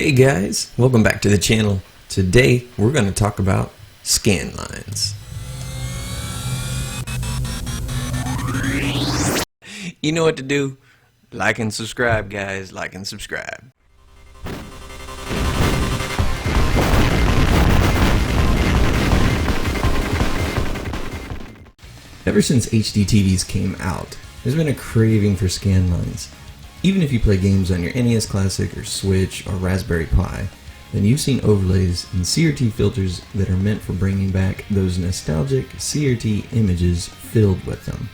Hey guys, welcome back to the channel. Today we're going to talk about Scanlines. You know what to do. Like and subscribe, guys. Like and subscribe. Ever since HD TVs came out, there's been a craving for Scanlines. Even if you play games on your NES Classic or Switch or Raspberry Pi, then you've seen overlays and CRT filters that are meant for bringing back those nostalgic CRT images filled with them.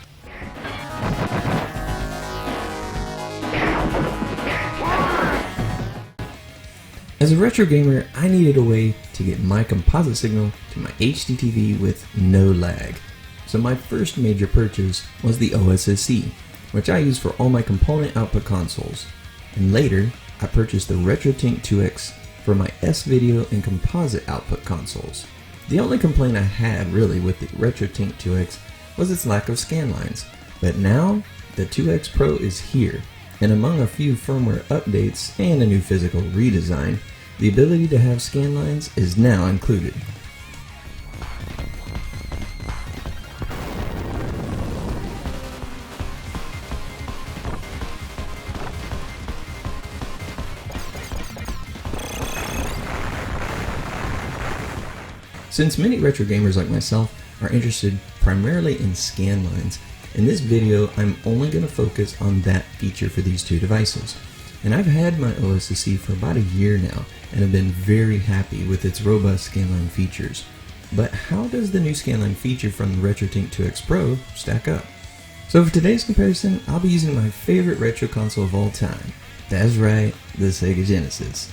As a retro gamer, I needed a way to get my composite signal to my HD TV with no lag. So my first major purchase was the OSSC, which I use for all my component output consoles. And later, I purchased the RetroTnk2x for my S-Video and composite output consoles. The only complaint I had really with the RetroTnk2x was its lack of scanlines, but now the 2X Pro is here, and among a few firmware updates and a new physical redesign, the ability to have scanlines is now included. Since many retro gamers like myself are interested primarily in scanlines, in this video I'm only going to focus on that feature for these two devices. And I've had my OSSC for about a year now and have been very happy with its robust scanline features. But how does the new scanline feature from the RetroTnk2x Pro stack up? So for today's comparison, I'll be using my favorite retro console of all time. That's right, the Sega Genesis.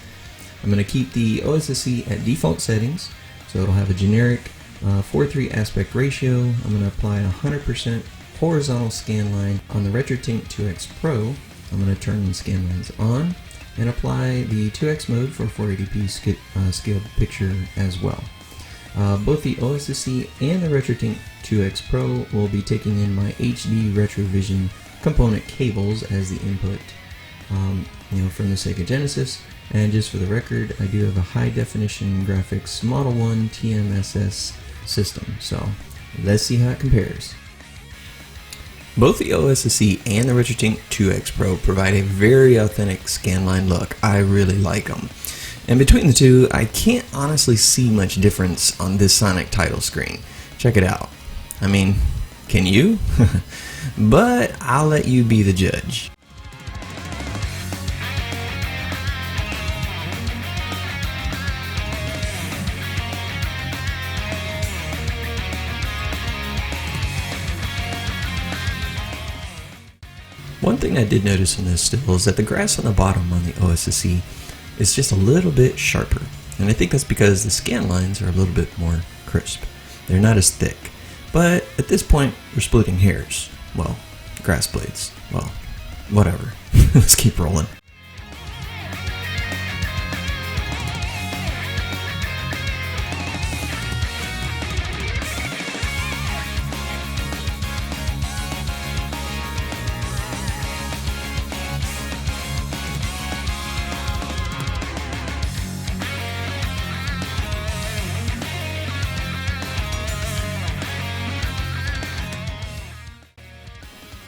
I'm going to keep the OSSC at default settings. So it'll have a generic 4:3 aspect ratio. I'm going to apply 100% horizontal scanline on the RetroTnk2x Pro. I'm going to turn the scanlines on and apply the 2x mode for 480p scaled picture as well. Both the OSSC and the RetroTnk2x Pro will be taking in my HD RetroVision component cables as the input from the Sega Genesis. And just for the record, I do have a high definition graphics Model 1 TMSS system, so let's see how it compares. Both the OSSC and the RetroTnk2x Pro provide a very authentic scanline look. I really like them. And between the two, I can't honestly see much difference on this Sonic title screen. Check it out. I mean, can you? But I'll let you be the judge. One thing I did notice in this still is that the grass on the bottom on the OSSC is just a little bit sharper, and I think that's because the scan lines are a little bit more crisp. They're not as thick, but at this point we're splitting hairs. Well, grass blades. Well, whatever. Let's keep rolling.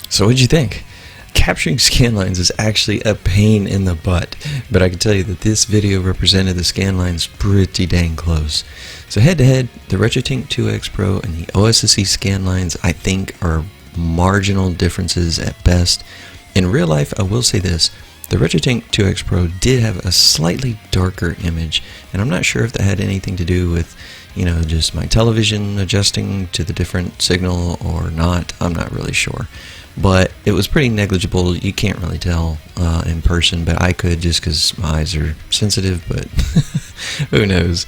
So what'd you think? Capturing scanlines is actually a pain in the butt, but I can tell you that this video represented the scanlines pretty dang close. So head to head, the RetroTnk2x Pro and the OSSC scanlines I think are marginal differences at best. In real life, I will say this, the RetroTnk2x Pro did have a slightly darker image, and I'm not sure if that had anything to do with, just my television adjusting to the different signal or not. I'm not really sure. But it was pretty negligible. You can't really tell in person, but I could just because my eyes are sensitive, but who knows.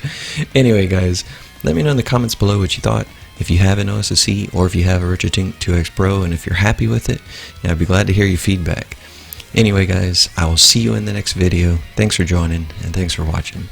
Anyway, guys, let me know in the comments below what you thought. If you have an OSSC or if you have a RetroTnk2x Pro, and if you're happy with it, I'd be glad to hear your feedback. Anyway, guys, I will see you in the next video. Thanks for joining, and thanks for watching.